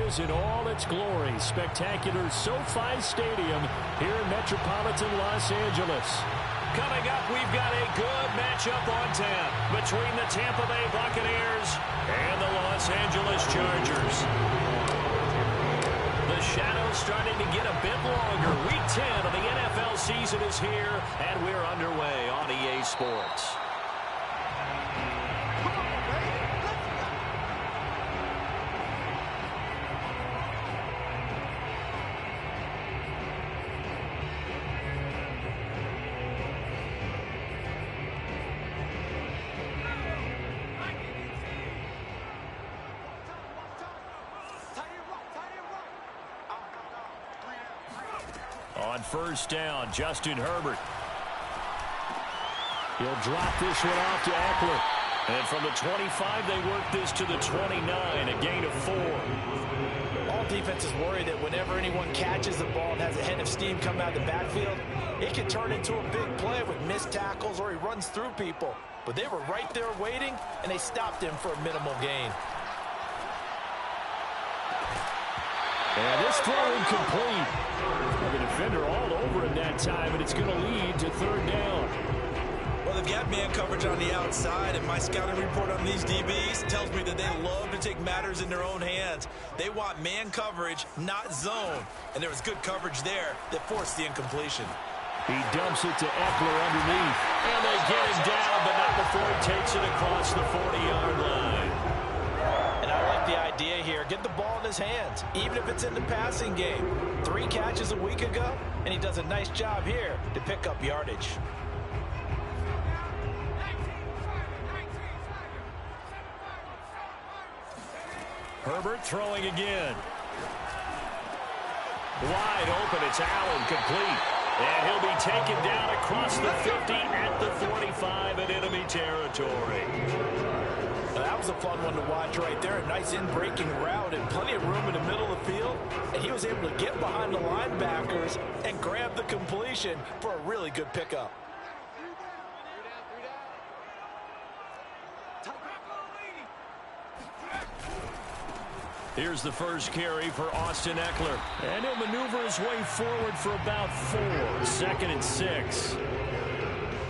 is in all its glory. Spectacular SoFi Stadium here in metropolitan Los Angeles. Coming up, we've got a good matchup on tap between the Tampa Bay Buccaneers and the Los Angeles Chargers. The shadow's starting to get a bit longer. Week 10 of the NFL season is here, and we're underway on EA Sports. On first down, Justin Herbert. He'll drop this one off to Eckler. And from the 25, they work this to the 29, a gain of 4. All defenses worry that whenever anyone catches the ball and has a head of steam come out of the backfield, it can turn into a big play with missed tackles or he runs through people. But they were right there waiting, and they stopped him for a minimal gain. And this throw incomplete. The defender all over him that time, and it's going to lead to third down. Well, they've got man coverage on the outside, and my scouting report on these DBs tells me that they love to take matters in their own hands. They want man coverage, not zone. And there was good coverage there that forced the incompletion. He dumps it to Eckler underneath. And they get him down, but not before he takes it across the 40-yard line. And I like the idea here. Get the ball in his hands, even if it's in the passing game. 3 catches a week ago, and he does a nice job here to pick up yardage. Herbert throwing again. Wide open, it's Allen, complete. And he'll be taken down across the 50 at the 45 in enemy territory. That was a fun one to watch right there. A nice in-breaking route and plenty of room in the middle of the field. And he was able to get behind the linebackers and grab the completion for a really good pickup. Here's the first carry for Austin Eckler. And he'll maneuver his way forward for about 4. 2nd and 6.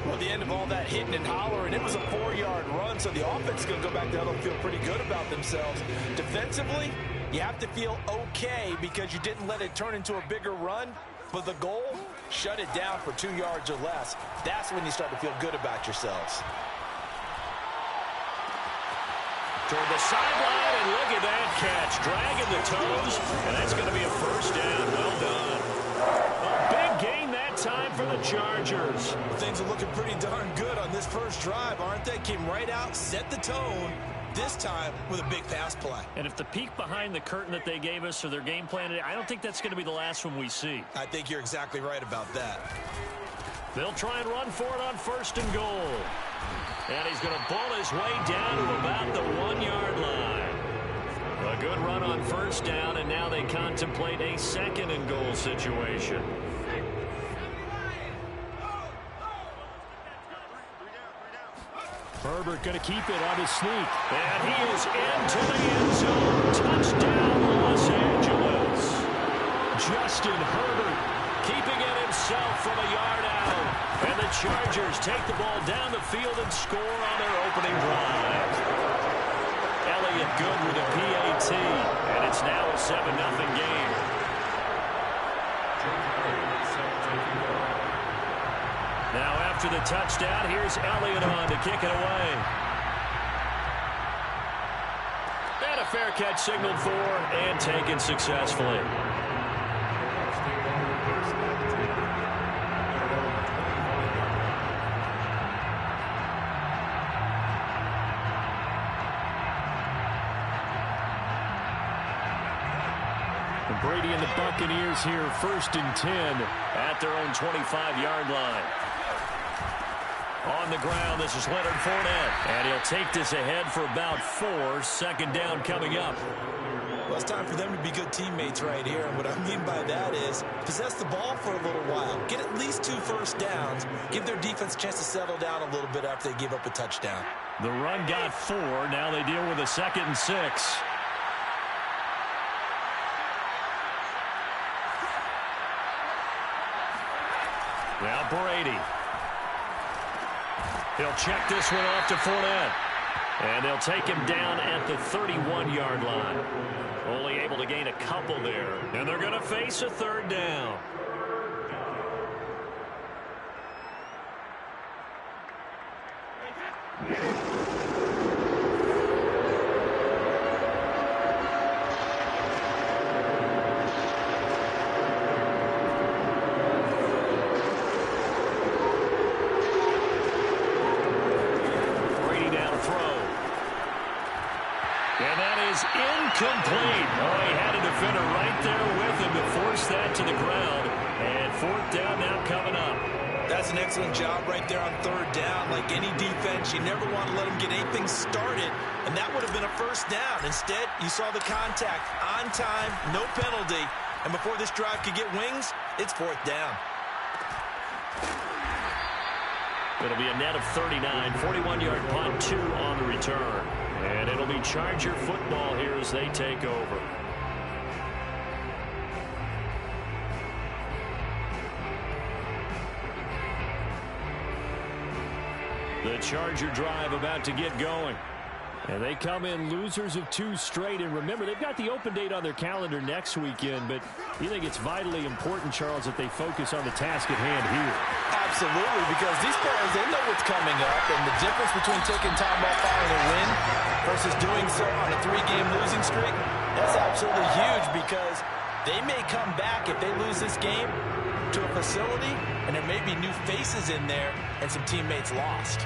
Well, the end of all that hitting and hollering, it was a 4-yard run, so the offense is going to go back down and feel pretty good about themselves. Defensively, you have to feel okay because you didn't let it turn into a bigger run, but the goal, shut it down for 2 yards or less. That's when you start to feel good about yourselves. Toward the sideline, and look at that catch. Dragging the toes, and that's going to be a first down. Well done. A big gain that time for the Chargers. Things are looking pretty darn good on this first drive, aren't they? Came right out, set the tone, this time with a big pass play. And if the peek behind the curtain that they gave us or their game plan today, I don't think that's going to be the last one we see. I think you're exactly right about that. They'll try and run for it on 1st and goal. And he's going to pull his way down to about the 1-yard line. A good run on 1st down, and now they contemplate a 2nd and goal situation. Herbert going to keep it on his sneak. And he is into the end zone. Touchdown, Los Angeles. Justin Herbert keeping it himself from a yard out. And the Chargers take the ball down the field and score on their opening drive. Elliott good with a PAT. And it's now a 7-0 game. Now after the touchdown, here's Elliott on to kick it away. And a fair catch signaled for and taken successfully. Brady and the Buccaneers here, 1st and 10 at their own 25-yard line. On the ground, this is Leonard Fournette, and he'll take this ahead for about 4. 2nd down coming up. Well, it's time for them to be good teammates right here, and what I mean by that is possess the ball for a little while, get at least 2 first downs, give their defense a chance to settle down a little bit after they give up a touchdown. The run got 4. Now they deal with a 2nd and 6. Now Brady. He'll check this one off to Fournette. And they'll take him down at the 31-yard line. Only able to gain a couple there. And they're going to face a third down. Incomplete. Oh, he had a defender right there with him to force that to the ground. And fourth down now coming up. That's an excellent job right there on third down. Like any defense, you never want to let them get anything started, and that would have been a first down. Instead, you saw the contact on time, no penalty, and before this drive could get wings, it's fourth down. It'll be a net of 39, 41-yard punt, 2 on the return. And it'll be Charger football here as they take over. The Charger drive about to get going. And they come in losers of 2 straight. And remember, they've got the open date on their calendar next weekend. But you think it's vitally important, Charles, that they focus on the task at hand here? Absolutely, because these players, they know what's coming up. And the difference between taking time off following a win versus doing so on a 3-game losing streak, that's absolutely huge, because they may come back if they lose this game to a facility, and there may be new faces in there and some teammates lost.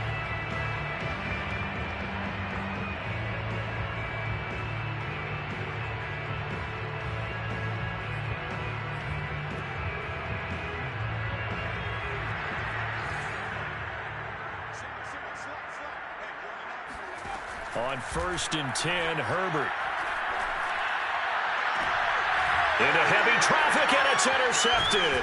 On 1st and 10, Herbert. Into heavy traffic, and it's intercepted.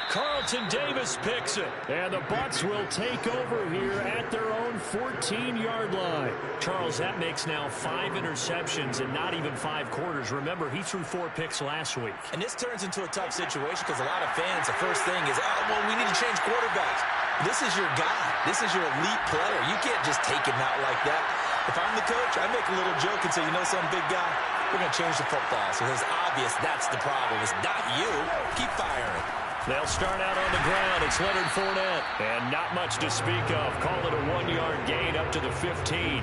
Carlton Davis picks it. And the Bucs will take over here at their own 14-yard line. Charles, that makes now 5 interceptions in not even 5 quarters. Remember, he threw 4 picks last week. And this turns into a tough situation because a lot of fans, the first thing is, oh, well, we need to change quarterbacks. This is your guy. This is your elite player. You can't just take him out like that. If I'm the coach, I make a little joke and say, you know, some big guy, we're going to change the football. So it's obvious that's the problem. It's not you. Keep firing. They'll start out on the ground. It's Leonard Fournette. And not much to speak of. Call it a 1-yard gain up to the 15.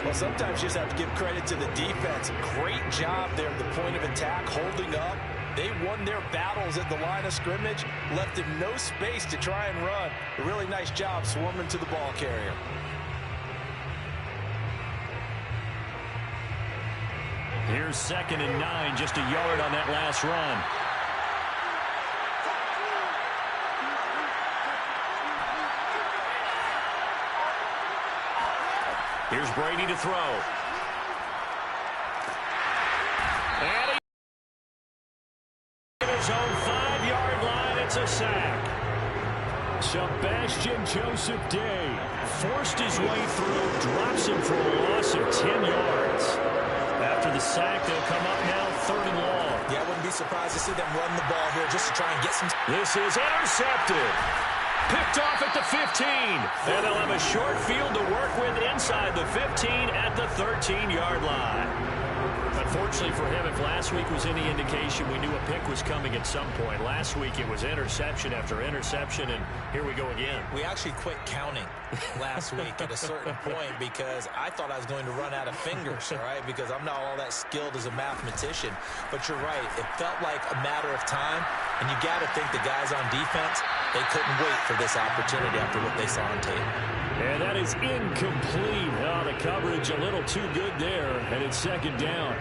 Well, sometimes you just have to give credit to the defense. Great job there at the point of attack, holding up. They won their battles at the line of scrimmage, left him no space to try and run. A really nice job swarming to the ball carrier. Here's 2nd and 9, just a yard on that last run. Here's Brady to throw. And he his own 5-yard line. It's a sack. Sebastian Joseph Day forced his way through, drops him for a loss of 10 yards. After the sack, they'll come up now 3rd and long. Yeah, I wouldn't be surprised to see them run the ball here just to try and get some. This is intercepted. Picked off at the 15. And they'll have a short field to work with inside the 15 at the 13-yard line. Unfortunately for him, if last week was any indication, we knew a pick was coming at some point. Last week it was interception after interception, and here we go again. We actually quit counting last week at a certain point because I thought I was going to run out of fingers, all right, because I'm not all that skilled as a mathematician. But you're right. It felt like a matter of time, and you got to think the guys on defense, they couldn't wait for this opportunity after what they saw on tape. And that is incomplete. Oh, the coverage a little too good there, and it's 2nd down.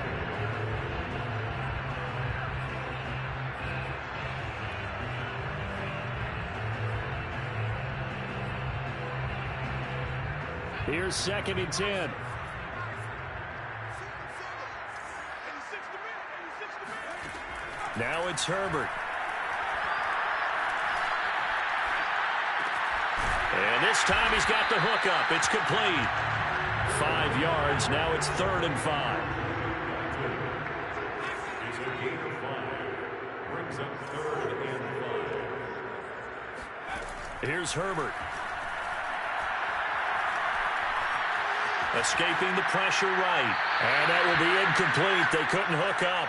Here's 2nd and 10. Now it's Herbert. And this time he's got the hook up. It's complete. 5 yards. Now it's 3rd and 5. Here's Herbert. Escaping the pressure right. And that will be incomplete. They couldn't hook up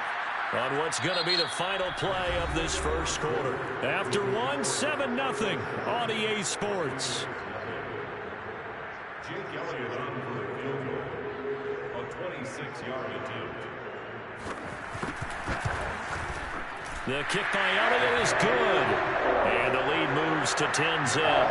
on what's going to be the final play of this first quarter. After one, 7-0 on EA Sports. Jake Elliott on for a field goal. A 26-yard attempt. The kick by Elliott is good. And the lead moves to 10-zip.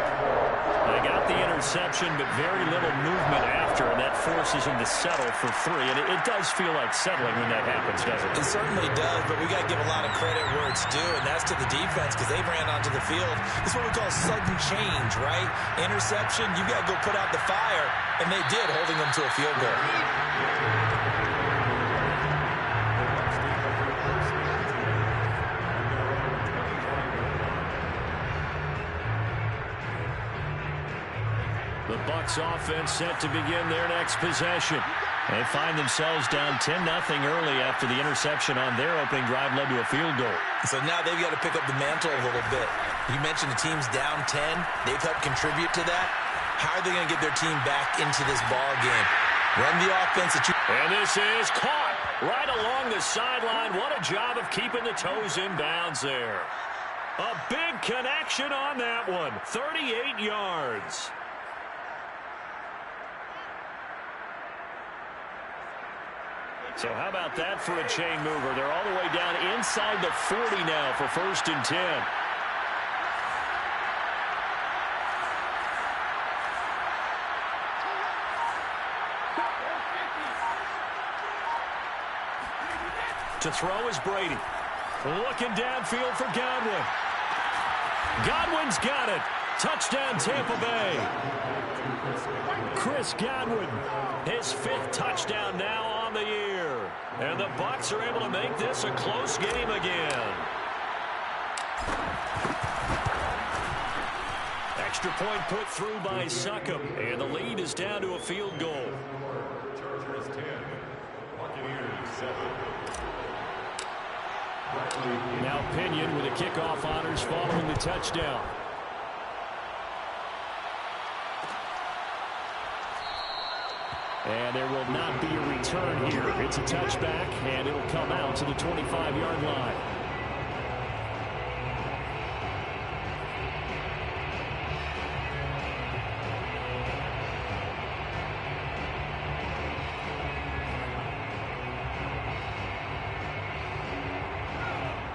They got the interception, but very little movement after, and that forces him to settle for 3. And it does feel like settling when that happens, doesn't it? It certainly does, but we got to give a lot of credit where it's due, and that's to the defense because they ran onto the field. It's what we call sudden change, right? Interception, you got to go put out the fire, and they did, holding them to a field goal. The Bucs offense set to begin their next possession. They find themselves down 10-0 early after the interception on their opening drive led to a field goal. So now they've got to pick up the mantle a little bit. You mentioned the team's down 10. They've helped contribute to that. How are they going to get their team back into this ball game? Run the offense that you... And this is caught right along the sideline. What a job of keeping the toes in bounds there. A big connection on that one. 38 yards. So how about that for a chain mover? They're all the way down inside the 40 now for 1st and 10. To throw is Brady. Looking downfield for Godwin. Godwin's got it. Touchdown, Tampa Bay. Chris Godwin, his 5th touchdown now on the year. And the Bucs are able to make this a close game again. Extra point put through by Succop. And the lead is down to a field goal. Chargers 10, Buccaneers 7. Now Pinion with the kickoff honors following the touchdown. And there will not be a return here. It's a touchback, and it'll come out to the 25-yard line.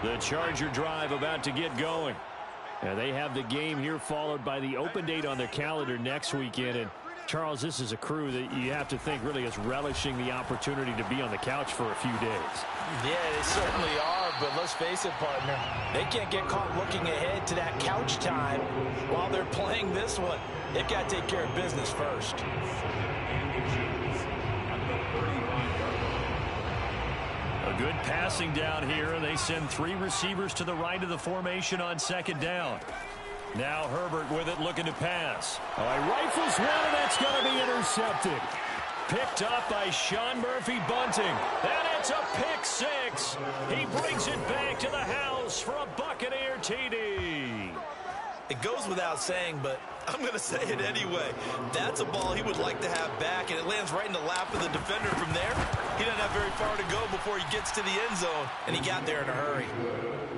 The Charger drive about to get going. And they have the game here followed by the open date on their calendar next weekend. And Charles, this is a crew that you have to think really is relishing the opportunity to be on the couch for a few days. Yeah, they certainly are, but let's face it, partner. They can't get caught looking ahead to that couch time while they're playing this one. They've got to take care of business first. A good passing down here. They send 3 receivers to the right of the formation on 2nd down. Now Herbert with it, looking to pass. Oh, he rifles one, and that's going to be intercepted. Picked up by Sean Murphy-Bunting. And it's a pick 6. He brings it back to the house for a Buccaneer TD. It goes without saying, but I'm going to say it anyway. That's a ball he would like to have back, and it lands right in the lap of the defender from there. He doesn't have very far to go before he gets to the end zone, and he got there in a hurry.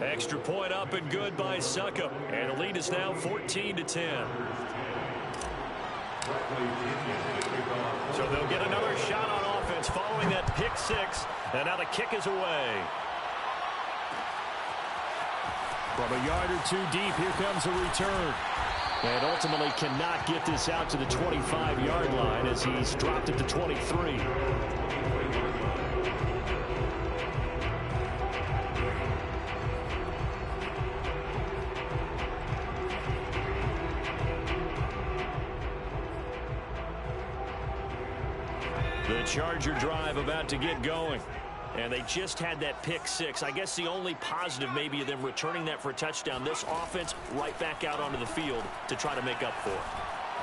Extra point up and good by Succop. And the lead is now 14-10. So they'll get another shot on offense following that pick 6. And now the kick is away. From a yard or 2 deep, here comes a return. And ultimately cannot get this out to the 25-yard line as he's dropped it to 23. The Charger drive about to get going. And they just had that pick 6. I guess the only positive maybe of them returning that for a touchdown. This offense right back out onto the field to try to make up for it.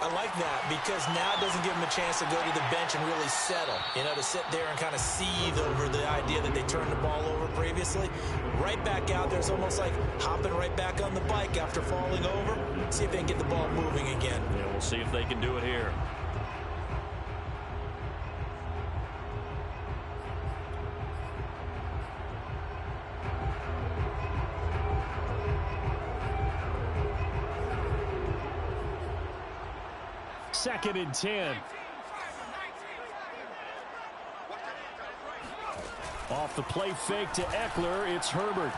I like that because now it doesn't give them a chance to go to the bench and really settle. You know, to sit there and kind of seethe over the idea that they turned the ball over previously. Right back out there. It's almost like hopping right back on the bike after falling over. See if they can get the ball moving again. Yeah, we'll see if they can do it here. Second and 10. Off the play fake to Eckler, it's Herbert.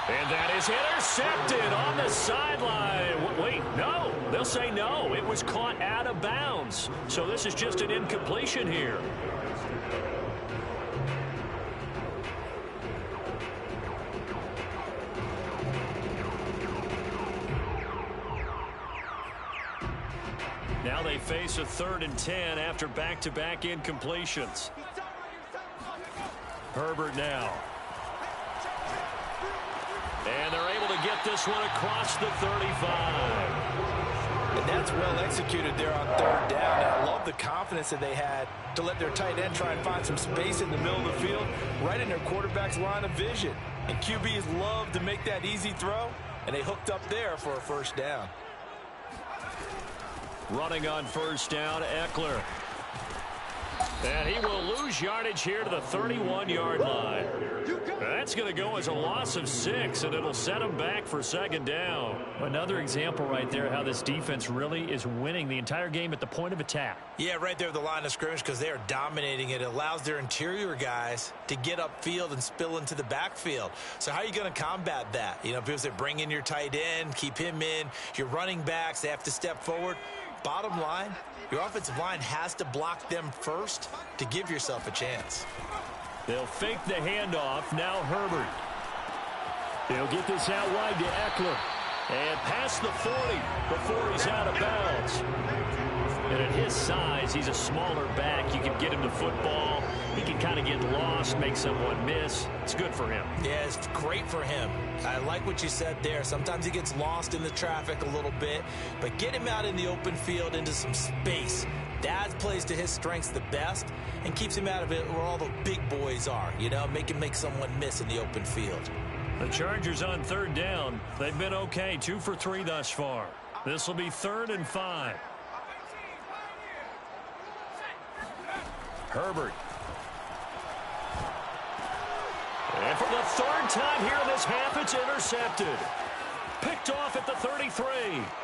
And that is intercepted on the sideline. Wait, no. They'll say no. It was caught out of bounds. So this is just an incompletion here. Now they face a 3rd and 10 after back-to-back incompletions. Herbert now. And they're able to get this one across the 35. And that's well executed there on 3rd down. And I love the confidence that they had to let their tight end try and find some space in the middle of the field, right in their quarterback's line of vision. And QBs love to make that easy throw, and they hooked up there for a 1st down. Running on 1st down, Eckler. And he will lose yardage here to the 31-yard line. That's going to go as a loss of 6, and it'll set him back for 2nd down. Another example right there how this defense really is winning the entire game at the point of attack. Yeah, right there at the line of scrimmage because they are dominating it. It allows their interior guys to get upfield and spill into the backfield. So how are you going to combat that? You know, people say bring in your tight end, keep him in. Your running backs, they have to step forward. Bottom line, your offensive line has to block them first to give yourself a chance. They'll fake the handoff. Now Herbert. They'll get this out wide to Eckler. And past the 40 before he's out of bounds. And at his size, he's a smaller back. You can get him the football. He can kind of get lost, make someone miss. It's good for him. Yeah, it's great for him. I like what you said there. Sometimes he gets lost in the traffic a little bit, but get him out in the open field into some space. That plays to his strengths the best and keeps him out of it where all the big boys are, you know, make someone miss in the open field. The Chargers on 3rd down. They've been okay, 2 for 3 thus far. This will be 3rd and 5. Herbert. And for the 3rd time here in this half, it's intercepted. Picked off at the 33.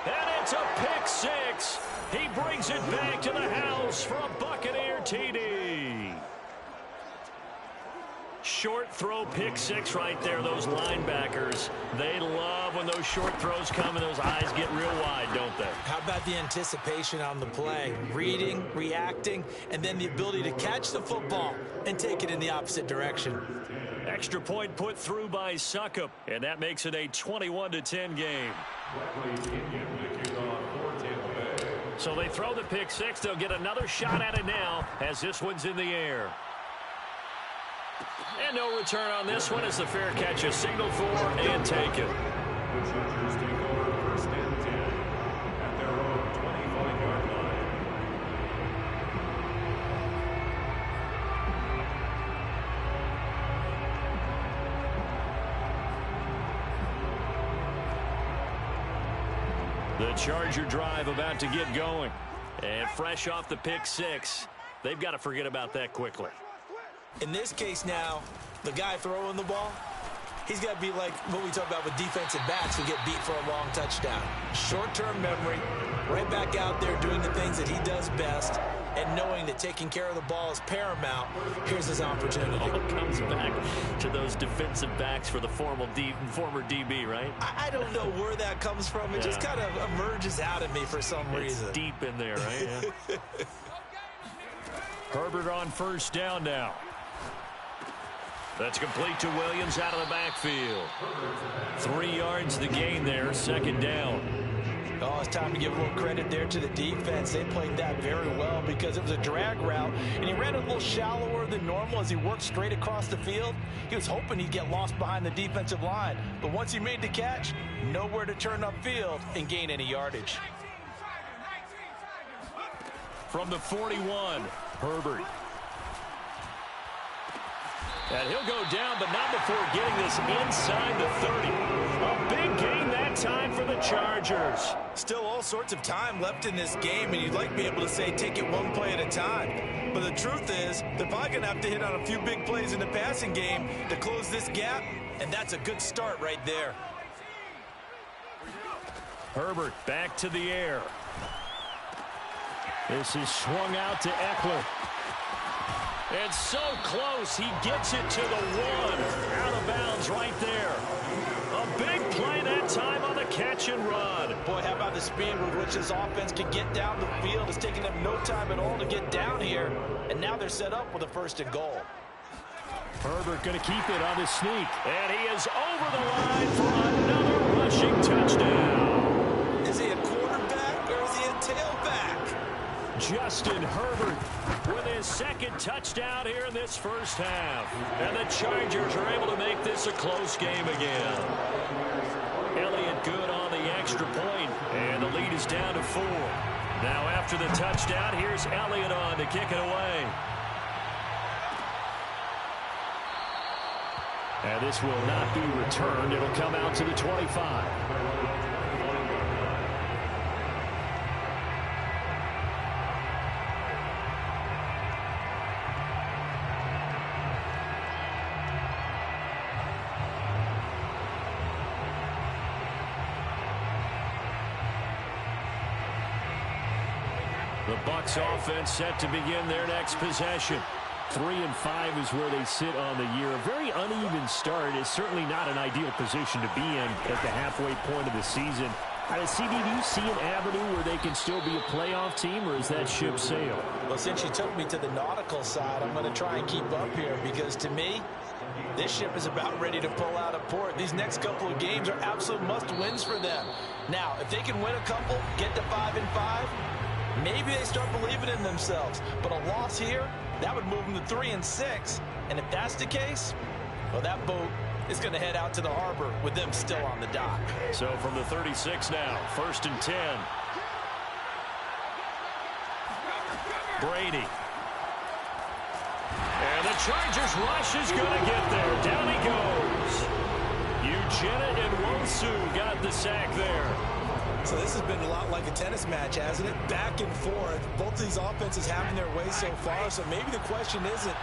And it's a pick 6. He brings it back to the house for a Buccaneer TD. Short throw pick 6 right there. Those linebackers, they love when those short throws come and those eyes get real wide, don't they? How about the anticipation on the play? Reading, reacting, and then the ability to catch the football and take it in the opposite direction. Extra point put through by Succop, and that makes it a 21-10 game. So they throw the pick 6. They'll get another shot at it now as this one's in the air. And no return on this one as the fair catch is signaled for and taken. The Chargers take over 1st and 10 at their own 25-yard line. The Charger drive about to get going. And fresh off the pick 6, they've got to forget about that quickly. In this case now, the guy throwing the ball, he's got to be like what we talk about with defensive backs who get beat for a long touchdown. Short-term memory, right back out there doing the things that he does best, and knowing that taking care of the ball is paramount. Here's his opportunity. All comes back to those defensive backs for the former DB, right? I don't know where that comes from. It just kind of emerges out of me for some reason. It's deep in there, right? Yeah. Herbert on 1st down now. That's complete to Williams out of the backfield. 3 yards the gain there, 2nd down. Oh, it's time to give a little credit there to the defense. They played that very well because it was a drag route, and he ran a little shallower than normal as he worked straight across the field. He was hoping he'd get lost behind the defensive line, but once he made the catch, nowhere to turn upfield and gain any yardage. From the 41, Herbert. And he'll go down, but not before getting this inside the 30. A big gain that time for the Chargers. Still all sorts of time left in this game, and you'd like to be able to say take it one play at a time. But the truth is, they're probably going to have to hit on a few big plays in the passing game to close this gap, and that's a good start right there. Herbert back to the air. This is swung out to Eckler. And so close, he gets it to the 1. Out of bounds right there. A big play that time on the catch and run. Boy, how about the speed with which this offense can get down the field? It's taking them no time at all to get down here. And now they're set up with a 1st and goal. Herbert going to keep it on the sneak. And he is over the line for another rushing touchdown. Is he a quarterback or is he a tailback? Justin Herbert with his 2nd touchdown here in this first half. And the Chargers are able to make this a close game again. Elliott good on the extra point, and the lead is down to 4. Now after the touchdown, here's Elliott on to kick it away. And this will not be returned. It'll come out to the 25. The Bucs offense set to begin their next possession. 3-5 is where they sit on the year. A very uneven start is certainly not an ideal position to be in at the halfway point of the season. CD, do you see an avenue where they can still be a playoff team, or is that ship sailed? Well, since you took me to the nautical side, I'm going to try and keep up here because to me, this ship is about ready to pull out of port. These next couple of games are absolute must-wins for them. Now, if they can win a couple, get to 5-5, maybe they start believing in themselves. But a loss here, that would move them to 3-6. And if that's the case, well, that boat is going to head out to the harbor with them still on the dock. So from the 36 now, 1st and 10. Brady. And the Chargers rush is going to get there. Down he goes. Ugetta and Nwosu got the sack there. So this has been a lot like a tennis match, hasn't it? Back and forth. Both these offenses having their way so far. So maybe the question isn't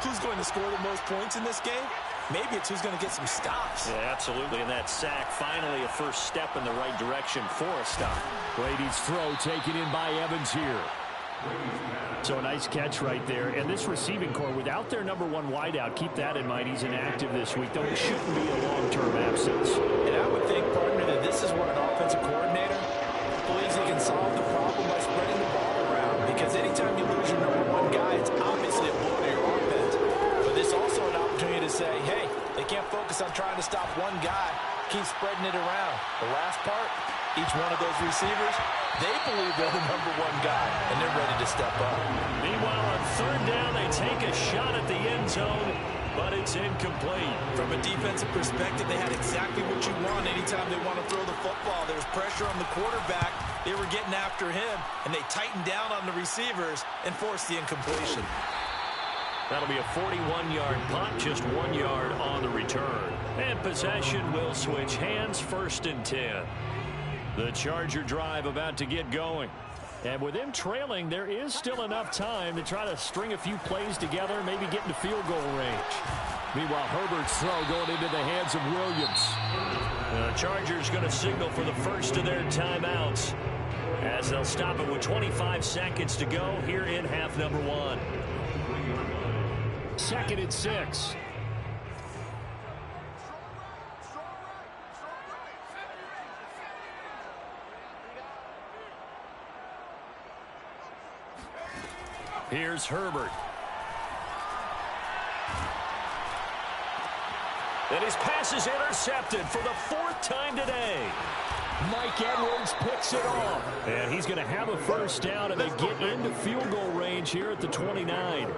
who's going to score the most points in this game. Maybe it's who's going to get some stops. Yeah, absolutely. And that sack, finally a first step in the right direction for a stop. Brady's throw taken in by Evans here. So a nice catch right there. And this receiving core, without their number 1 wideout, keep that in mind. He's inactive this week, though it shouldn't be a long-term absence. And I would think, partner, that this is where an offensive coordinator believes he can solve the problem by spreading the ball around. Because anytime you lose your number 1 guy, it's obviously a blow to your offense. But this is also an opportunity to say, hey, they can't focus on trying to stop one guy. Keep spreading it around. The last part, each one of those receivers, they believe they're the number 1 guy, and they're ready to step up. Meanwhile, on 3rd down, they take a shot at the end zone, but it's incomplete. From a defensive perspective, they had exactly what you want anytime they want to throw the football. There was pressure on the quarterback. They were getting after him, and they tightened down on the receivers and forced the incompletion. That'll be a 41-yard punt, just 1 yard on the return. And possession will switch hands, 1st and 10. The Charger drive about to get going. And with them trailing, there is still enough time to try to string a few plays together, maybe get into field goal range. Meanwhile, Herbert's throw going into the hands of Williams. The Chargers going to signal for the first of their timeouts as they'll stop it with 25 seconds to go here in half number 1. 2nd and 6. Here's Herbert. And his pass is intercepted for the 4th time today. Mike Edwards picks it off. And he's going to have a first down, and they get into field goal range here at the 29.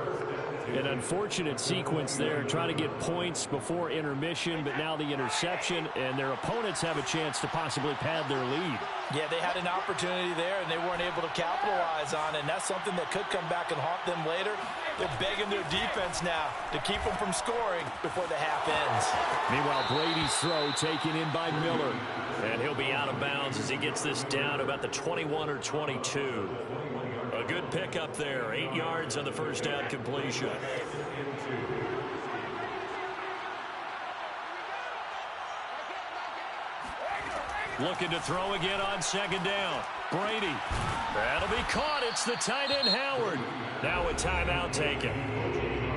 An unfortunate sequence there, trying to get points before intermission, but now the interception, and their opponents have a chance to possibly pad their lead. Yeah, they had an opportunity there, and they weren't able to capitalize on it, and that's something that could come back and haunt them later. They're begging their defense now to keep them from scoring before the half ends. Meanwhile, Brady's throw taken in by Miller, and he'll be out of bounds as he gets this down about the 21 or 22. A good pickup there, 8 yards on the first down completion. Looking to throw again on second down. Brady. That'll be caught. It's the tight end, Howard. Now a timeout taken.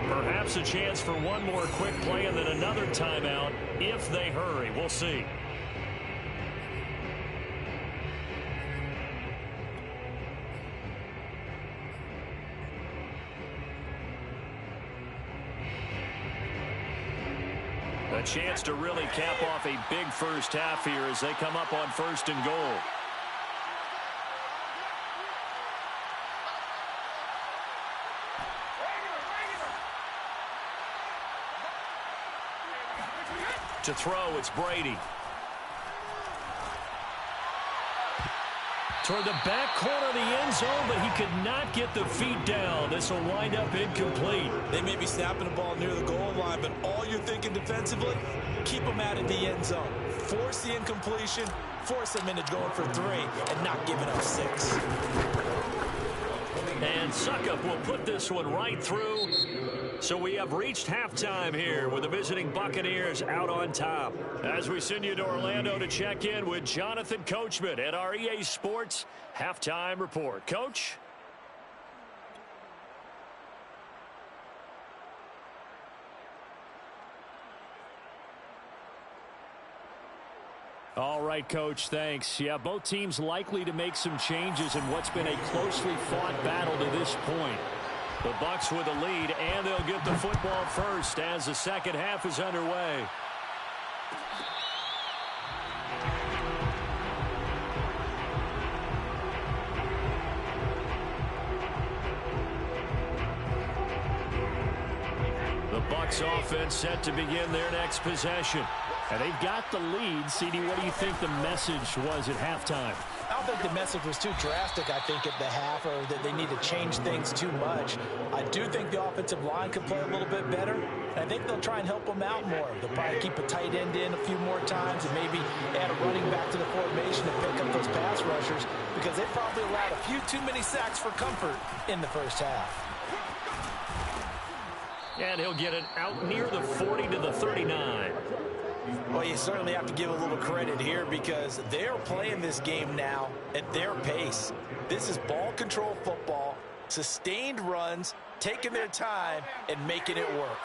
Perhaps a chance for one more quick play and then another timeout if they hurry. We'll see. A chance to really cap off a big first half here as they come up on 1st and goal. To throw, it's Brady. Toward the back corner of the end zone, but he could not get the feet down. This will wind up incomplete. They may be snapping the ball near the goal line, but all you're thinking defensively, keep them out of the end zone. Force the incompletion, force them into going for 3, and not giving up 6. And Suckup will put this one right through. So we have reached halftime here with the visiting Buccaneers out on top. As we send you to Orlando to check in with Jonathan Coachman at our EA Sports Halftime Report. Coach? All right, Coach, thanks. Yeah, both teams likely to make some changes in what's been a closely fought battle to this point. The Bucs with the lead, and they'll get the football first as the second half is underway. The Bucs offense set to begin their next possession. And they've got the lead. CD, what do you think the message was at halftime? I don't think the message was too drastic, I think, at the half, or that they need to change things too much. I do think the offensive line could play a little bit better, and I think they'll try and help them out more. They'll probably keep a tight end in a few more times and maybe add a running back to the formation to pick up those pass rushers, because they probably allowed a few too many sacks for comfort in the first half. And he'll get it out near the 40 to the 39. Well, you certainly have to give a little credit here because they're playing this game now at their pace. This is ball control football, sustained runs, taking their time, and making it work.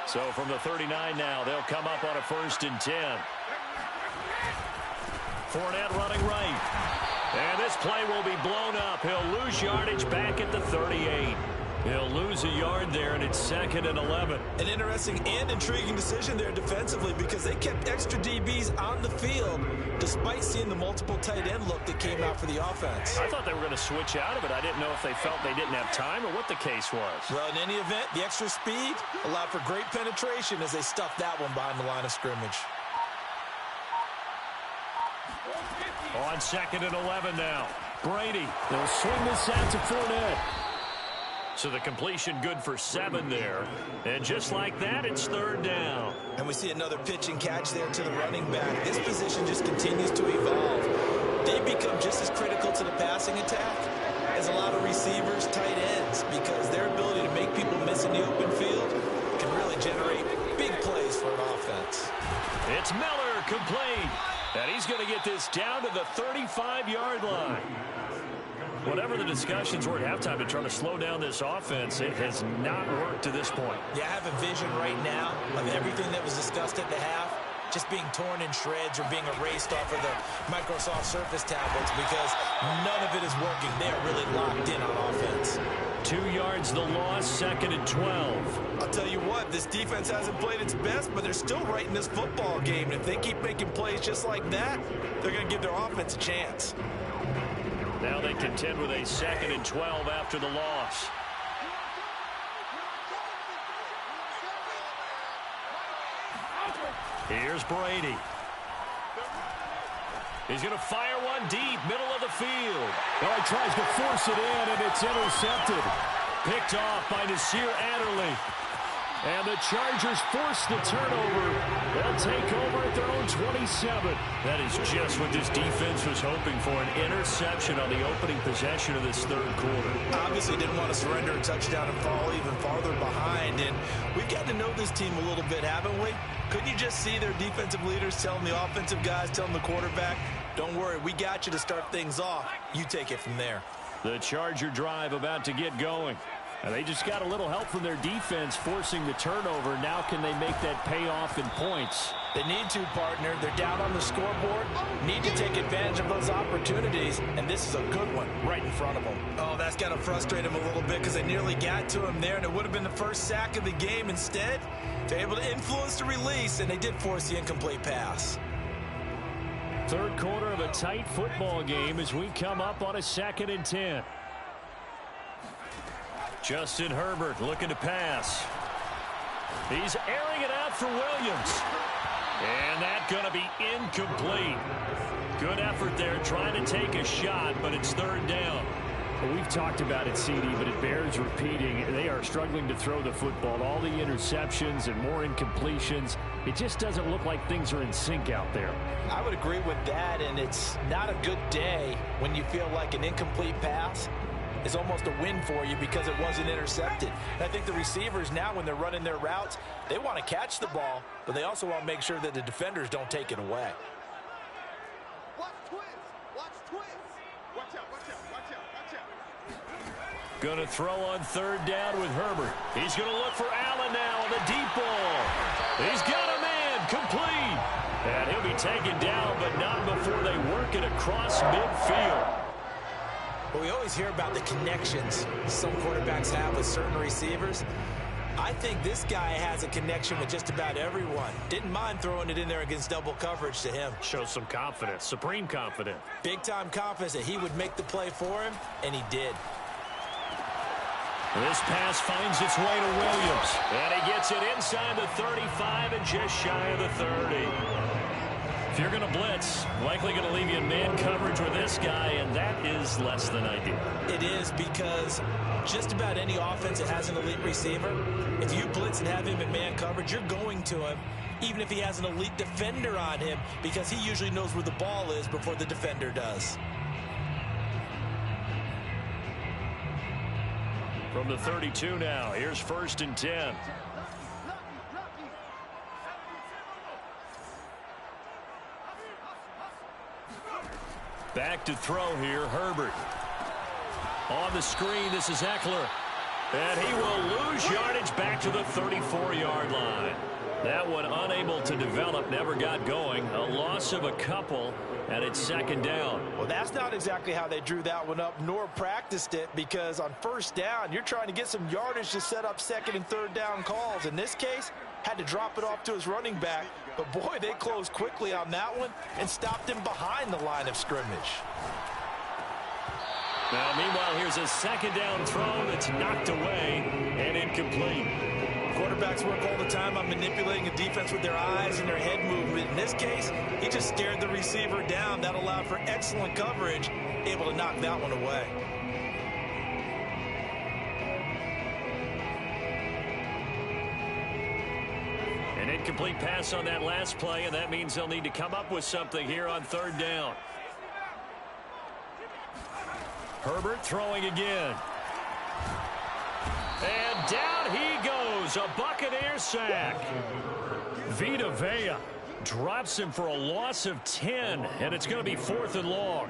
So from the 39 now, they'll come up on a 1st and 10. Fournette running right. And this play will be blown up. He'll lose yardage back at the 38. He'll lose a yard there, and it's 2nd and 11. An interesting and intriguing decision there defensively because they kept extra DBs on the field despite seeing the multiple tight end look that came out for the offense. I thought they were going to switch out of it. I didn't know if they felt they didn't have time or what the case was. Well, in any event, the extra speed allowed for great penetration as they stuffed that one behind the line of scrimmage. On 2nd and 11 now. Brady. They'll swing this out to Fournette. So the completion good for 7 there. And just like that, it's 3rd down. And we see another pitch and catch there to the running back. This position just continues to evolve. They become just as critical to the passing attack as a lot of receivers, tight ends, because their ability to make people miss in the open field can really generate big plays for an offense. It's Miller, complete. And he's going to get this down to the 35-yard line. Whatever the discussions were at halftime to try to slow down this offense, it has not worked to this point. Yeah, I have a vision right now of everything that was discussed at the half just being torn in shreds or being erased off of the Microsoft Surface tablets because none of it is working. They're really locked in on offense. 2 yards the loss, 2nd and 12. I'll tell you what, this defense hasn't played its best, but they're still right in this football game. And if they keep making plays just like that, they're going to give their offense a chance. Now they contend with a 2nd and 12 after the loss. Here's Brady. He's going to fire one deep, middle of the field. Oh, he tries to force it in, and it's intercepted. Picked off by Nasir Adderley. And the Chargers force the turnover. They'll take over at their own 27. That is just what this defense was hoping for, an interception on the opening possession of this third quarter. Obviously didn't want to surrender a touchdown and fall even farther behind. And we've gotten to know this team a little bit, haven't we? Couldn't you just see their defensive leaders telling the offensive guys, telling the quarterback, don't worry, we got you to start things off. You take it from there. The Charger drive about to get going. And they just got a little help from their defense forcing the turnover. Now can they make that pay off in points? They need to, partner. They're down on the scoreboard. Need to take advantage of those opportunities. And this is a good one right in front of them. Oh, that's got to frustrate him a little bit because they nearly got to him there, and it would have been the first sack of the game. Instead, they're able to influence the release, and they did force the incomplete pass. Third quarter of a tight football game as we come up on a 2nd and 10. Justin Herbert looking to pass. He's airing it out for Williams. And that's going to be incomplete. Good effort there trying to take a shot, but it's 3rd down. Well, we've talked about it, CD, but it bears repeating. They are struggling to throw the football. All the interceptions and more incompletions. It just doesn't look like things are in sync out there. I would agree with that, and it's not a good day when you feel like an incomplete pass is almost a win for you because it wasn't intercepted. And I think the receivers now, when they're running their routes, they want to catch the ball, but they also want to make sure that the defenders don't take it away. Watch twins. Watch twins. Watch out, watch out, watch out, watch out. Going to throw on 3rd down with Herbert. He's going to look for Allen now on the deep ball. He's got a man complete. And he'll be taken down, but not before they work it across midfield. Well, we always hear about the connections some quarterbacks have with certain receivers. I think this guy has a connection with just about everyone. Didn't mind throwing it in there against double coverage to him. Shows some confidence, supreme confidence. Big-time confidence that he would make the play for him, and he did. This pass finds its way to Williams. And he gets it inside the 35 and just shy of the 30. If you're going to blitz, likely going to leave you in man coverage with this guy, and that is less than ideal. It is, because just about any offense that has an elite receiver, if you blitz and have him in man coverage, you're going to him, even if he has an elite defender on him, because he usually knows where the ball is before the defender does. From the 32 now, here's 1st and 10. Back to throw here, Herbert. On the screen, this is Eckler. And he will lose yardage back to the 34-yard line. That one unable to develop, never got going. A loss of a couple, and it's 2nd down. Well, that's not exactly how they drew that one up, nor practiced it, because on 1st down, you're trying to get some yardage to set up 2nd and 3rd down calls. In this case, had to drop it off to his running back. But, boy, they closed quickly on that one and stopped him behind the line of scrimmage. Now, meanwhile, here's a 2nd down throw that's knocked away and incomplete. Quarterbacks work all the time on manipulating a defense with their eyes and their head movement. In this case, he just stared the receiver down. That allowed for excellent coverage, able to knock that one away. An incomplete pass on that last play, and that means they'll need to come up with something here on 3rd down. Herbert throwing again. And down he goes, a Buccaneer sack. Vita Vea drops him for a loss of 10, and it's going to be 4th and long.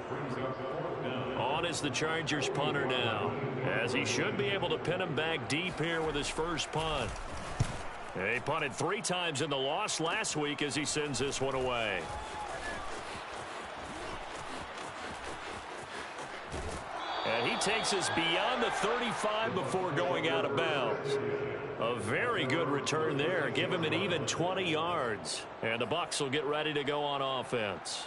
On is the Chargers punter now, as he should be able to pin him back deep here with his first punt. He punted 3 times in the loss last week as he sends this one away. And he takes us beyond the 35 before going out of bounds. A very good return there. Give him an even 20 yards. And the Bucs will get ready to go on offense.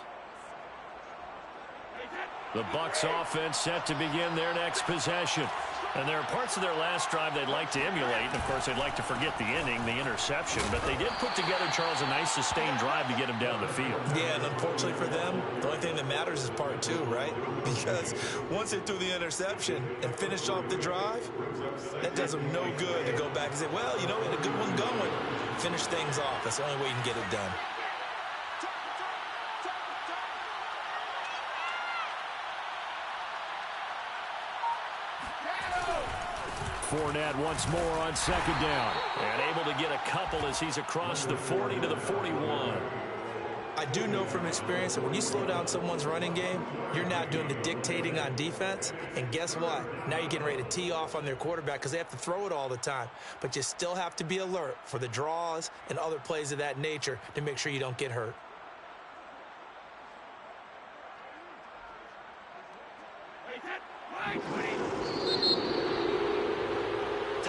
The Bucs offense set to begin their next possession. And there are parts of their last drive they'd like to emulate. And, of course, they'd like to forget the inning, the interception. But they did put together, Charles, a nice sustained drive to get him down the field. Yeah, and unfortunately for them, the only thing that matters is part two, right? Because once they threw the interception and finished off the drive, that does them no good to go back and say, well, you know, we had a good one going. Finish things off. That's the only way you can get it done. Fournette once more on second down. And able to get a couple as he's across the 40 to the 41. I do know from experience that when you slow down someone's running game, you're not doing the dictating on defense. And guess what? Now you're getting ready to tee off on their quarterback because they have to throw it all the time. But you still have to be alert for the draws and other plays of that nature to make sure you don't get hurt.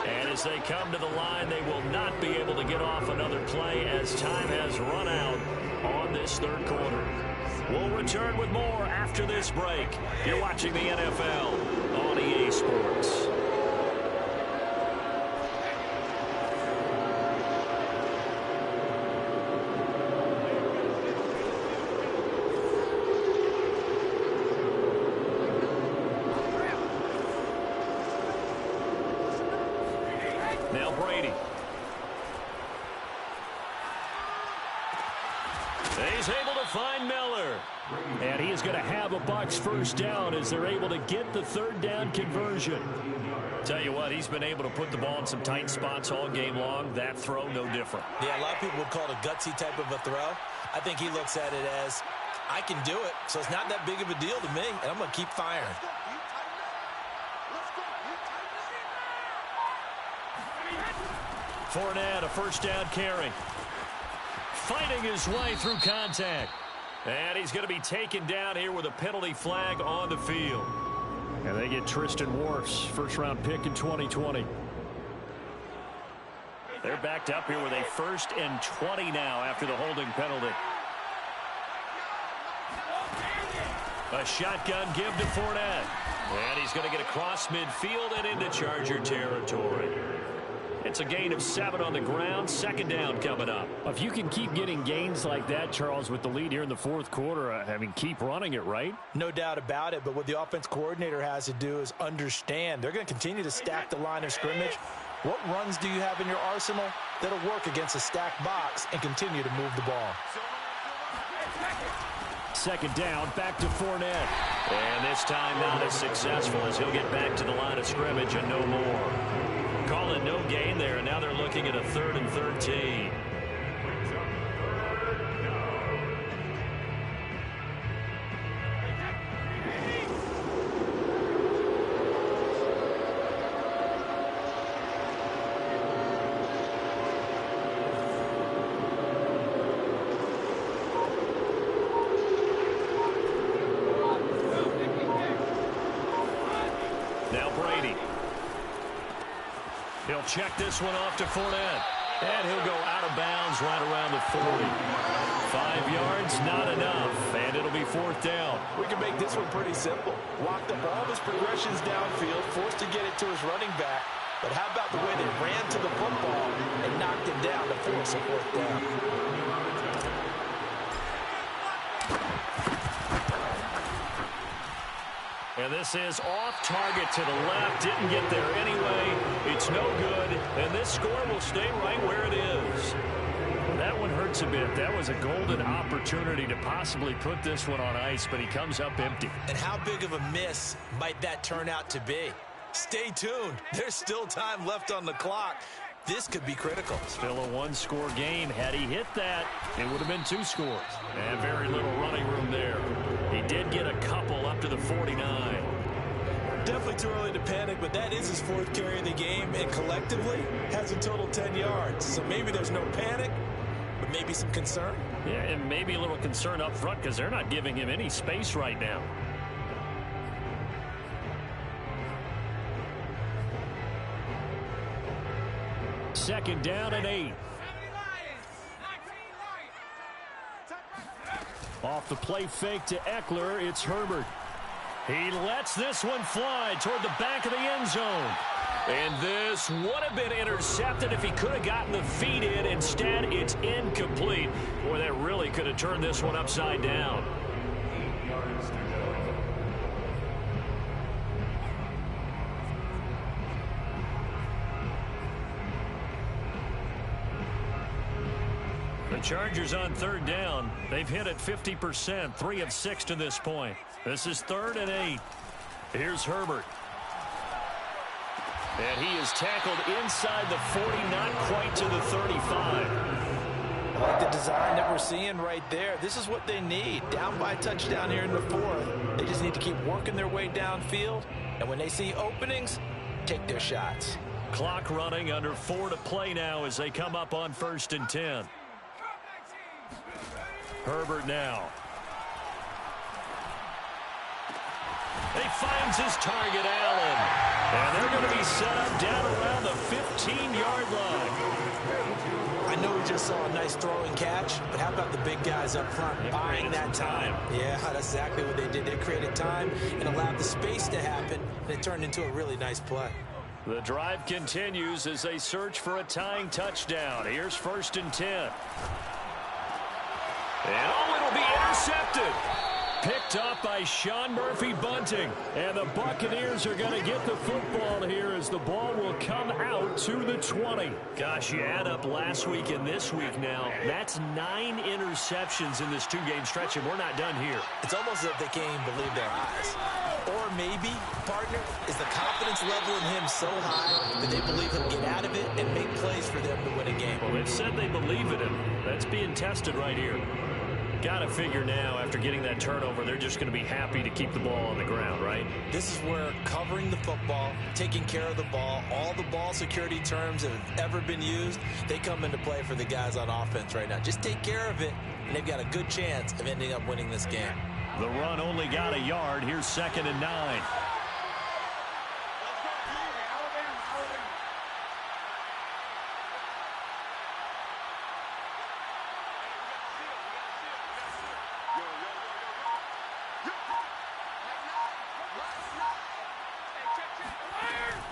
And as they come to the line, they will not be able to get off another play as time has run out on this third quarter. We'll return with more after this break. You're watching the NFL on EA Sports. Now Brady. He's able to find Miller. And he is going to have a Bucs first down as they're able to get the third down conversion. Tell you what, he's been able to put the ball in some tight spots all game long. That throw, no different. Yeah, a lot of people would call it a gutsy type of a throw. I think he looks at it as, I can do it, so it's not that big of a deal to me, and I'm going to keep firing. Fournette, a first down carry. Fighting his way through contact. And he's going to be taken down here with a penalty flag on the field. And they get Tristan Wirfs, first-round pick in 2020. They're backed up here with a 1st and 20 now after the holding penalty. A shotgun give to Fournette. And he's going to get across midfield and into Charger territory. It's a gain of 7 on the ground. Second down coming up. If you can keep getting gains like that, Charles, with the lead here in the fourth quarter, I mean, keep running it, right? No doubt about it, but what the offense coordinator has to do is understand. They're going to continue to stack the line of scrimmage. What runs do you have in your arsenal that'll work against a stacked box and continue to move the ball? Second down, back to Fournette. And this time not as successful as he'll get back to the line of scrimmage and no more. Call it no gain there, and now they're looking at a 3rd and 13. Now Brady. He'll check this one off to Fournette. And he'll go out of bounds right around the 40. 5 yards, not enough. And it'll be 4th down. We can make this one pretty simple. Locked up all of his progressions downfield, forced to get it to his running back. But how about the way they ran to the football and knocked him down to force a 4th down? And this is off target to the left. Didn't get there anyway. It's no good. And this score will stay right where it is. That one hurts a bit. That was a golden opportunity to possibly put this one on ice, but he comes up empty. And how big of a miss might that turn out to be? Stay tuned. There's still time left on the clock. This could be critical. Still a 1-score game. Had he hit that, it would have been 2 scores. And very little running room there. He did get a couple up to the 49. Definitely too early to panic, but that is his 4th carry of the game, and collectively has a total 10 yards. So maybe there's no panic, but maybe some concern. Yeah, and maybe a little concern up front because they're not giving him any space right now. Second down and 8. Off the play fake to Eckler, it's Herbert. He lets this one fly toward the back of the end zone. And this would have been intercepted if he could have gotten the feet in. Instead, it's incomplete. Boy, that really could have turned this one upside down. 8 yards to go. The Chargers on third down. They've hit it 50%, 3 of 6 to this point. This is 3rd and 8. Here's Herbert. And he is tackled inside the 40, not quite to the 35. I like the design that we're seeing right there. This is what they need. Down by a touchdown here in the 4th. They just need to keep working their way downfield. And when they see openings, take their shots. Clock running, under 4 to play now as they come up on 1st and 10. Herbert now. He finds his target, Allen. And they're going to be set up down around the 15-yard line. I know we just saw a nice throwing catch, but how about the big guys up front buying that time? Yeah, that's exactly what they did. They created time and allowed the space to happen, and it turned into a really nice play. The drive continues as they search for a tying touchdown. Here's 1st and 10. And it'll be intercepted. Picked up by Sean Murphy-Bunting. And the Buccaneers are going to get the football here as the ball will come out to the 20. Gosh, you add up last week and this week now. That's 9 interceptions in this 2-game stretch, and we're not done here. It's almost as if they can't even believe their eyes. Or maybe, partner, is the confidence level in him so high that they believe he'll get out of it and make plays for them to win a game. Well, they've said they believe in him. That's being tested right here. Got to figure now, after getting that turnover, they're just going to be happy to keep the ball on the ground, right? This is where covering the football, taking care of the ball, all the ball security terms that have ever been used, they come into play for the guys on offense right now. Just take care of it, and they've got a good chance of ending up winning this game. The run only got a yard. Here's 2nd and 9.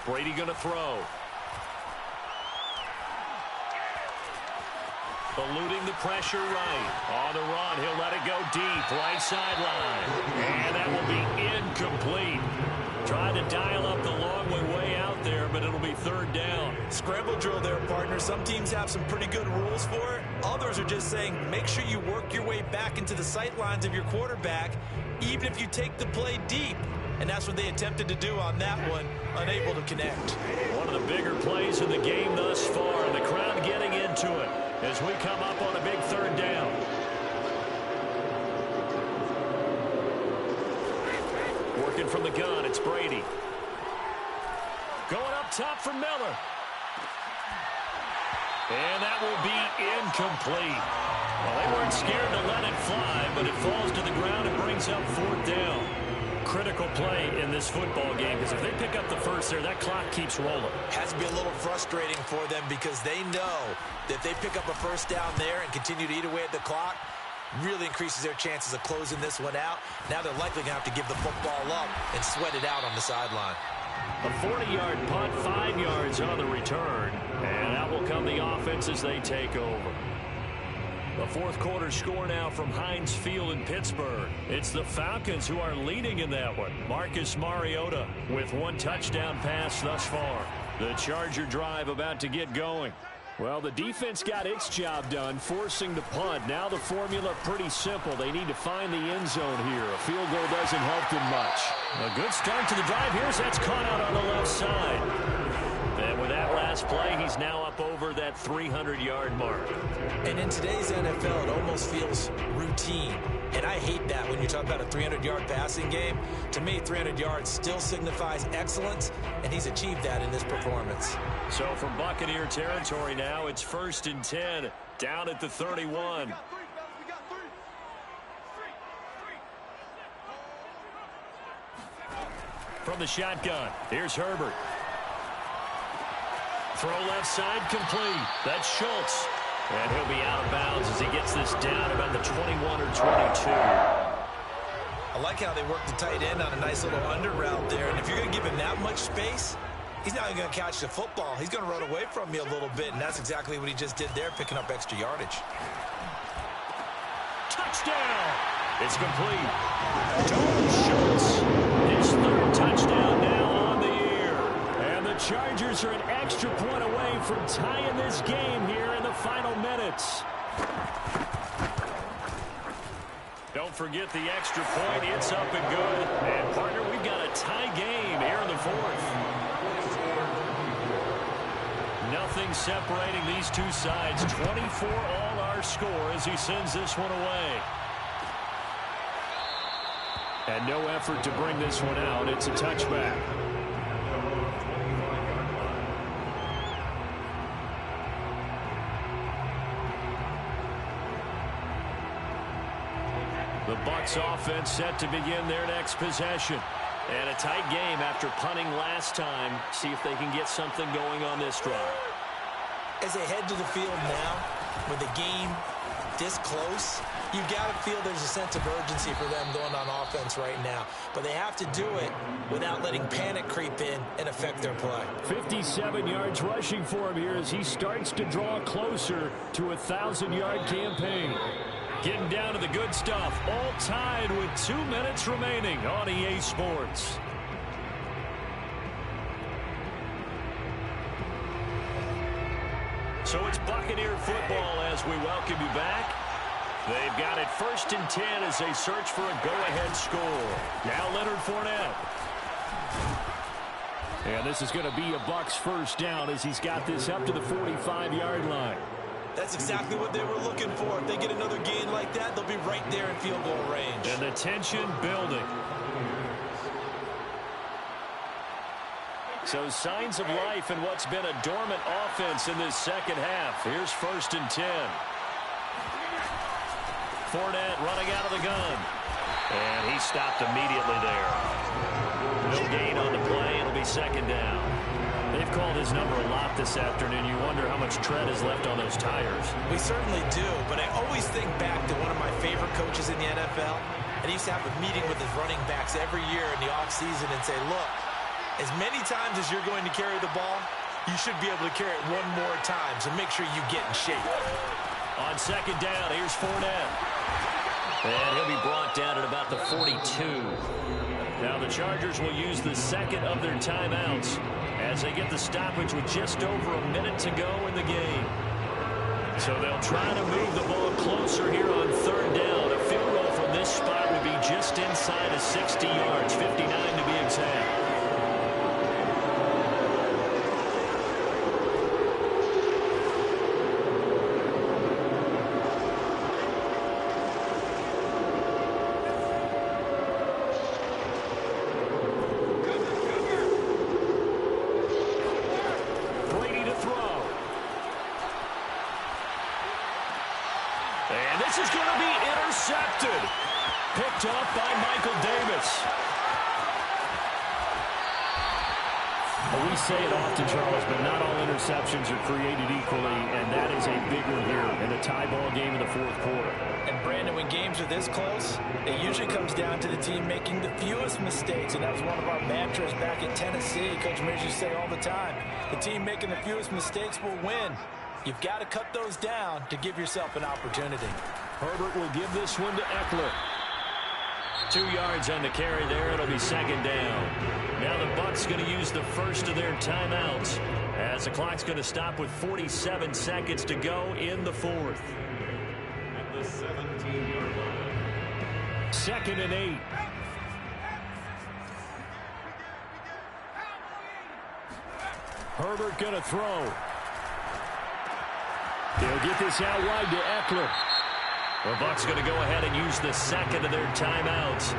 Brady going to throw. Eluding the pressure right. On the run, he'll let it go deep. Right sideline. And that will be incomplete. Trying to dial up the long way out there, but it'll be 3rd down. Scramble drill there, partner. Some teams have some pretty good rules for it. Others are just saying, make sure you work your way back into the sight lines of your quarterback, even if you take the play deep. And that's what they attempted to do on that one, unable to connect. One of the bigger plays in the game thus far, and the crowd getting into it as we come up on a big 3rd down. Working from the gun, it's Brady. Going up top for Miller. And that will be incomplete. Well, they weren't scared to let it fly, but it falls to the ground and brings up 4th down. Critical play in this football game, because if they pick up the first there, that clock keeps rolling. Has to be a little frustrating for them because they know that if they pick up a 1st down there and continue to eat away at the clock, really increases their chances of closing this one out. Now they're likely going to have to give the football up and sweat it out on the sideline. A 40-yard punt, 5 yards on the return, and that will come the offense as they take over. The 4th quarter score now from Heinz Field in Pittsburgh. It's the Falcons who are leading in that one. Marcus Mariota with 1 touchdown pass thus far. The Charger drive about to get going. Well, the defense got its job done, forcing the punt. Now the formula pretty simple. They need to find the end zone here. A field goal doesn't help them much. A good start to the drive here as that's caught out on the left side. And with that last play, he's now up over that 300-yard mark. And in today's NFL, it almost feels routine. And I hate that when you talk about a 300-yard passing game. To me, 300 yards still signifies excellence, and he's achieved that in this performance. So from Buccaneer territory now, it's 1st and 10, down at the 31. From the shotgun, here's Herbert. Throw left side complete. That's Schultz. And he'll be out of bounds as he gets this down about the 21 or 22. I like how they work the tight end on a nice little under route there. And if you're going to give him that much space, he's not even going to catch the football. He's going to run away from me a little bit, and that's exactly what he just did there, picking up extra yardage. Touchdown! It's complete. Dalton Schultz, his third touchdown now on the year. And the Chargers are an extra point away from tying this game here in the final minutes. Don't forget the extra point. It's up and good. And, partner, we've got a tie game here in the fourth. Nothing separating these two sides. 24 all our score as he sends this one away. And no effort to bring this one out. It's a touchback. The Bucs offense set to begin their next possession. And a tight game after punting last time. See if they can get something going on this drive. As they head to the field now, with the game this close, you've got to feel there's a sense of urgency for them going on offense right now. But they have to do it without letting panic creep in and affect their play. 57 yards rushing for him here as he starts to draw closer to a 1,000-yard campaign. Getting down to the good stuff, all tied with 2 minutes remaining on EA Sports. So it's Buccaneer football as we welcome you back. They've got it 1st and 10 as they search for a go-ahead score. Now Leonard Fournette. And this is going to be a Bucs first down as he's got this up to the 45-yard line. That's exactly what they were looking for. If they get another gain like that, they'll be right there in field goal range. And the tension building. So signs of life in what's been a dormant offense in this second half. Here's 1st and 10. Fournette running out of the gun. And he stopped immediately there. No gain on the play. It'll be 2nd down. They've called his number a lot this afternoon. You wonder how much tread is left on those tires. We certainly do, but I always think back to one of my favorite coaches in the NFL. And he used to have a meeting with his running backs every year in the offseason and say, look, as many times as you're going to carry the ball, you should be able to carry it one more time, so make sure you get in shape. On 2nd down, here's Fournette. And he'll be brought down at about the 42. Now the Chargers will use the 2nd of their timeouts as they get the stoppage with just over a minute to go in the game. So they'll try to move the ball closer here on 3rd down. A field goal from this spot would be just inside of 60 yards, 59 to be exact. Picked up by Michael Davis. Well, we say it often, Charles, but not all interceptions are created equally, and that is a big one here in a tie ball game in the 4th quarter. And, Brandon, when games are this close, it usually comes down to the team making the fewest mistakes, and that was one of our mantras back in Tennessee. Coach Mears used to say all the time, the team making the fewest mistakes will win. You've got to cut those down to give yourself an opportunity. Herbert will give this one to Eckler. 2 yards on the carry there. It'll be 2nd down. Now the Bucs going to use the 1st of their timeouts as the clock's going to stop with 47 seconds to go in the 4th. At the 17-yard line. 2nd and 8. Herbert going to throw. He'll get this out wide to Eckler. The Bucs going to go ahead and use the 2nd of their timeouts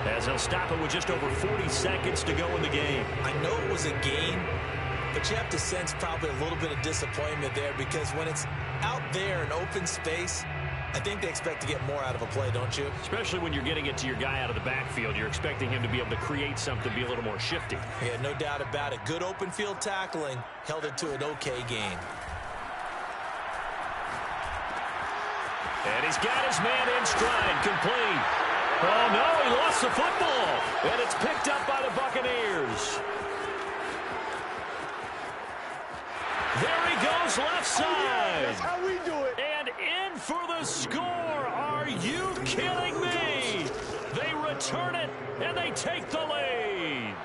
as they'll stop it with just over 40 seconds to go in the game. I know it was a gain, but you have to sense probably a little bit of disappointment there because when it's out there in open space, I think they expect to get more out of a play, don't you? Especially when you're getting it to your guy out of the backfield. You're expecting him to be able to create something, be a little more shifty. Yeah, no doubt about it. Good open field tackling held it to an okay gain. And he's got his man in stride, complete. Oh, no, he lost the football. And it's picked up by the Buccaneers. There he goes, left side. That's how we do it. And in for the score. Are you kidding me? They return it, and they take the lead.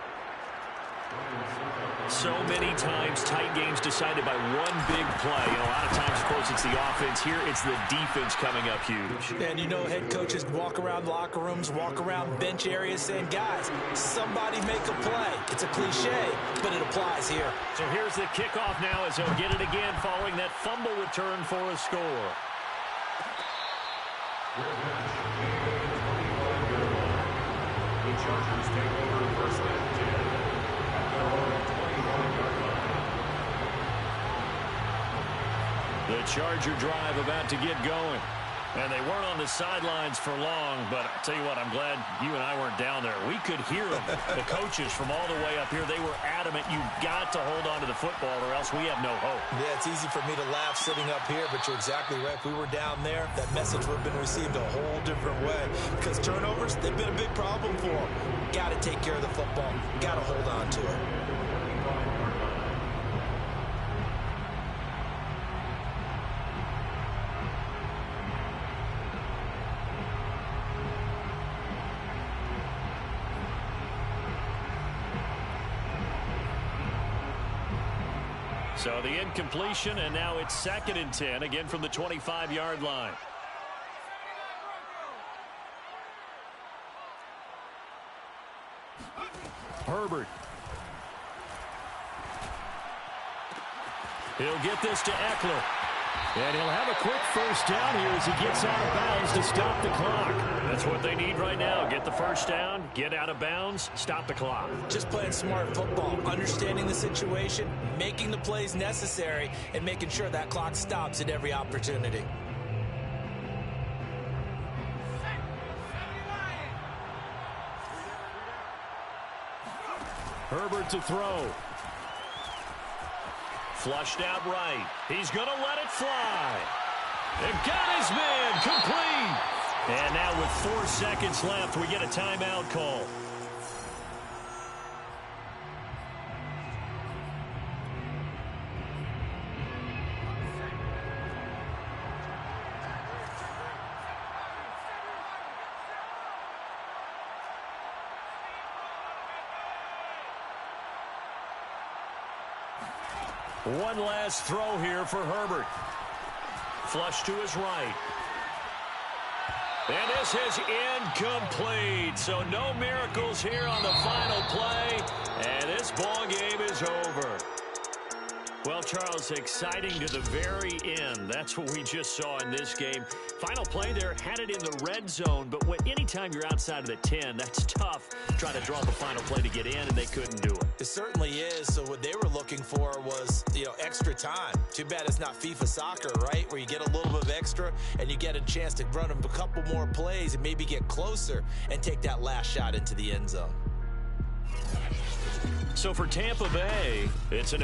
So many times, tight games decided by one big play. A lot of times, of course, it's the offense. Here, it's the defense coming up huge. And you know head coaches walk around locker rooms, walk around bench areas saying, guys, somebody make a play. It's a cliche, but it applies here. So here's the kickoff now as they'll get it again following that fumble return for a score. The Chargers take over first and 10 at their own 21-yard line. The Charger drive about to get going. And they weren't on the sidelines for long, but I'll tell you what, I'm glad you and I weren't down there. We could hear them, the coaches from all the way up here. They were adamant, you've got to hold on to the football or else we have no hope. Yeah, it's easy for me to laugh sitting up here, but you're exactly right. If we were down there, that message would have been received a whole different way. Because turnovers, they've been a big problem for them. Got to take care of the football. Got to hold on to it. So the incompletion, and now it's 2nd and 10, again from the 25-yard line. Herbert. He'll get this to Eckler. And he'll have a quick first down here as he gets out of bounds to stop the clock. That's what they need right now. Get the first down, get out of bounds, stop the clock. Just playing smart football, understanding the situation, making the plays necessary, and making sure that clock stops at every opportunity. Herbert to throw. Flushed out right. He's going to let it fly. They've got his man complete. And now with 4 seconds left, we get a timeout call. One last throw here for Herbert. Flush to his right. And this is incomplete. So no miracles here on the final play. And this ball game is over. Well, Charles, exciting to the very end. That's what we just saw in this game. Final play there, had it in the red zone. But anytime you're outside of the 10, that's tough trying to draw the final play to get in, and they couldn't do it. It certainly is. So what they were looking for was, extra time. Too bad it's not FIFA soccer, right? Where you get a little bit of extra and you get a chance to run them a couple more plays and maybe get closer and take that last shot into the end zone. So for Tampa Bay, it's an